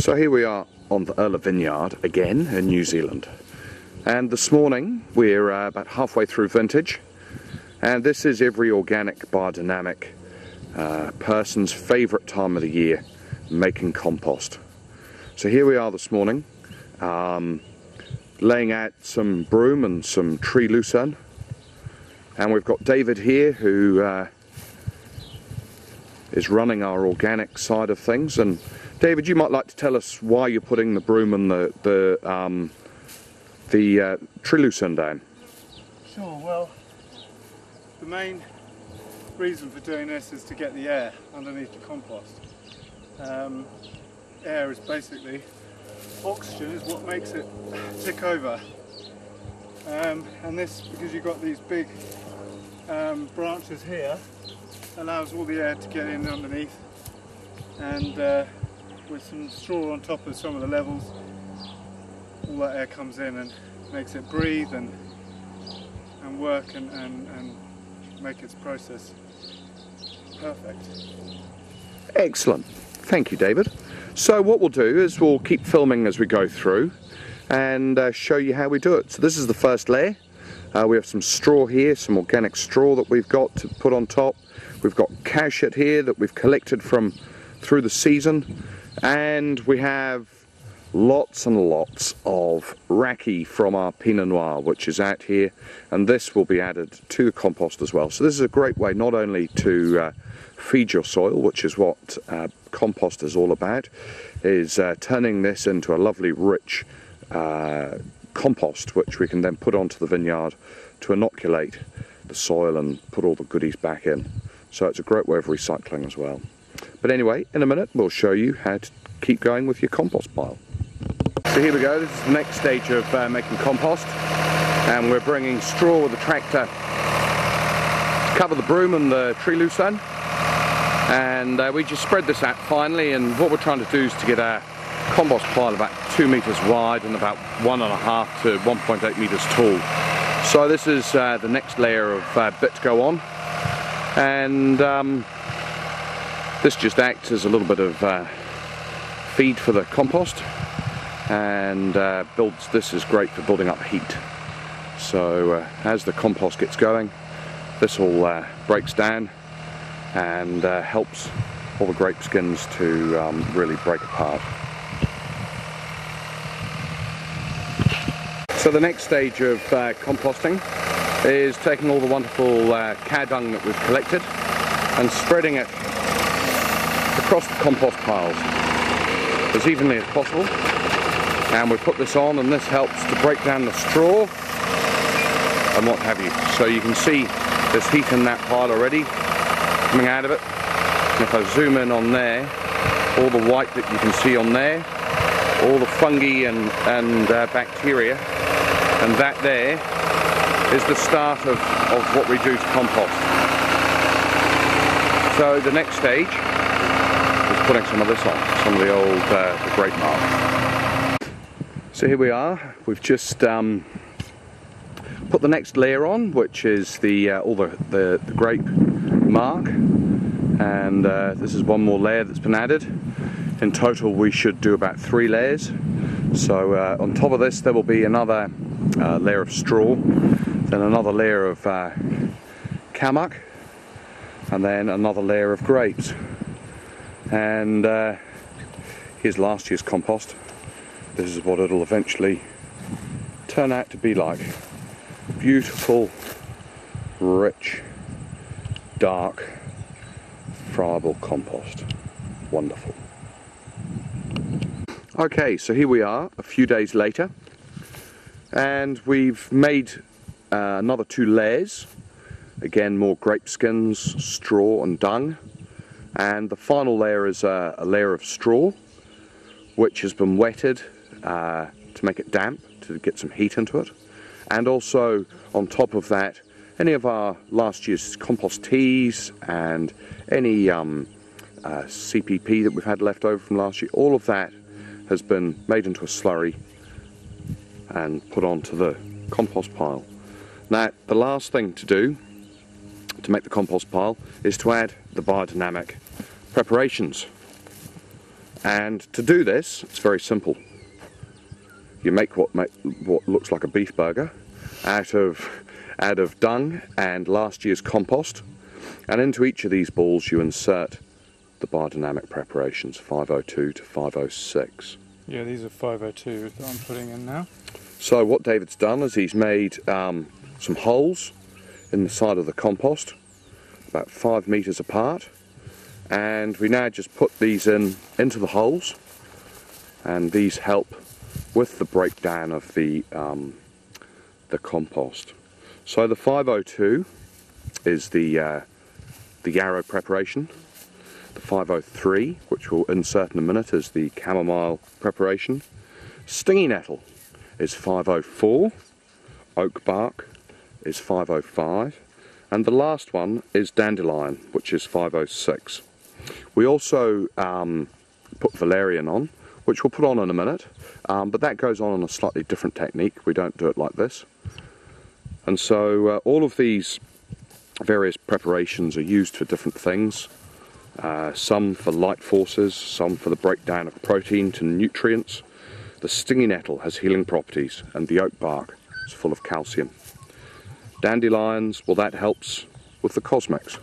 So here we are on the Urlar vineyard again in New Zealand, and this morning we're about halfway through vintage, and this is every organic biodynamic person's favourite time of the year, making compost. So here we are this morning, laying out some broom and some tree lucerne, and we've got David here who is running our organic side of things. And David, you might like to tell us why you're putting the broom and the tree lucerne down. Sure. Well, the main reason for doing this is to get the air underneath the compost. Air is basically oxygen, is what makes it tick over. And this, because you've got these big branches here, allows all the air to get in underneath, and with some straw on top of some of the levels, all that air comes in and makes it breathe and work and make its process perfect. Excellent, thank you, David. So what we'll do is we'll keep filming as we go through and show you how we do it. So this is the first layer. We have some straw here, some organic straw that we've got to put on top. We've got cow shit here that we've collected from through the season, and we have lots and lots of raki from our Pinot Noir, which is out here, and this will be added to the compost as well. So this is a great way not only to feed your soil, which is what compost is all about, is turning this into a lovely rich compost, which we can then put onto the vineyard to inoculate the soil and put all the goodies back in. So it's a great way of recycling as well. But anyway, in a minute we'll show you how to keep going with your compost pile. So here we go, this is the next stage of making compost, and we're bringing straw with the tractor to cover the broom and the tree lucerne, and we just spread this out finely. And what we're trying to do is to get a compost pile about 2 meters wide and about 1.5 to 1.8 meters tall. So this is the next layer of bit to go on, and this just acts as a little bit of feed for the compost, and this is great for building up heat. So as the compost gets going, this all breaks down and helps all the grape skins to really break apart. So the next stage of composting is taking all the wonderful cow dung that we've collected and spreading it across the compost piles as evenly as possible. And we put this on, and this helps to break down the straw and what have you. So you can see there's heat in that pile already coming out of it. And if I zoom in on there, all the white that you can see on there, all the fungi and bacteria, and that there is the start of what we do to compost. So the next stage is putting some of this on, some of the old the grape mark. So here we are, we've just put the next layer on, which is all the grape mark, and this is one more layer that's been added. In total we should do about 3 layers. So on top of this there will be another layer of straw, then another layer of cow muck, and then another layer of grapes. And here's last year's compost. This is what it'll eventually turn out to be like. Beautiful, rich, dark, friable compost. Wonderful. Okay, so here we are a few days later, and we've made another 2 layers. Again, more grape skins, straw and dung, and the final layer is a layer of straw which has been wetted to make it damp, to get some heat into it. And also on top of that, any of our last year's compost teas and any CPP that we've had left over from last year, all of that has been made into a slurry and put onto the compost pile. Now, the last thing to do to make the compost pile is to add the biodynamic preparations. And to do this, it's very simple. You make what looks like a beef burger out of dung and last year's compost, and into each of these balls you insert the biodynamic preparations, 502 to 506. Yeah, these are 502 that I'm putting in now. So what David's done is he's made some holes in the side of the compost, about 5 meters apart, and we now just put these into the holes, and these help with the breakdown of the compost. So the 502 is the yarrow preparation. The 503, which we'll insert in a minute, is the chamomile preparation. Stingy nettle is 504. Oak bark is 505. And the last one is dandelion, which is 506. We also put valerian on, which we'll put on in a minute, but that goes on a slightly different technique. We don't do it like this. And so all of these various preparations are used for different things. Some for light forces, some for the breakdown of protein to nutrients. The stingy nettle has healing properties, and the oak bark is full of calcium. Dandelions, well, that helps with the cosmics.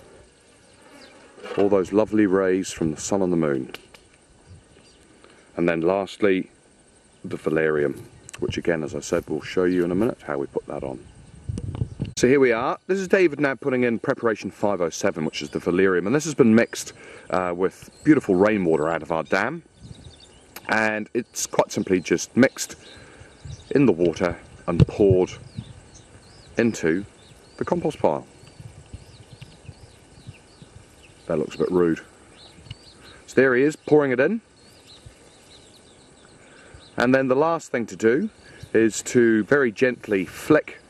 All those lovely rays from the sun and the moon. And then lastly, the valerian, which again, as I said, we'll show you in a minute how we put that on. So here we are. This is David now putting in preparation 507, which is the valerian, and this has been mixed with beautiful rainwater out of our dam, and it's quite simply just mixed in the water and poured into the compost pile. That looks a bit rude. So there he is, pouring it in. And then the last thing to do is to very gently flick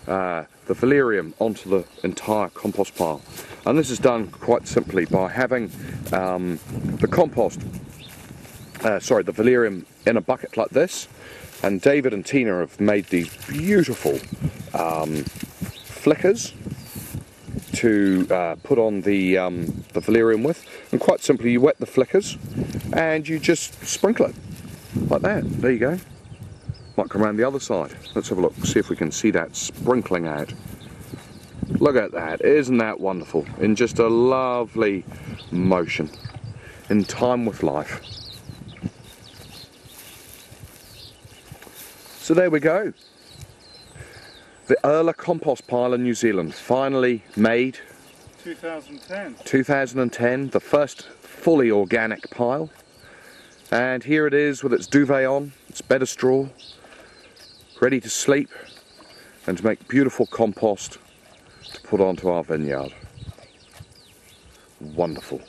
the valerian onto the entire compost pile. And this is done quite simply by having the valerian in a bucket like this. And David and Tina have made these beautiful flickers to put on the valerian with. And quite simply, you wet the flickers and you just sprinkle it like that. There you go. Might come around the other side. Let's have a look, see if we can see that sprinkling out. Look at that, isn't that wonderful? In just a lovely motion, in time with life. So there we go. The Urlar compost pile in New Zealand, finally made. 2010. 2010, the first fully organic pile. And here it is with its duvet on, its bed of straw, ready to sleep and to make beautiful compost to put onto our vineyard. Wonderful.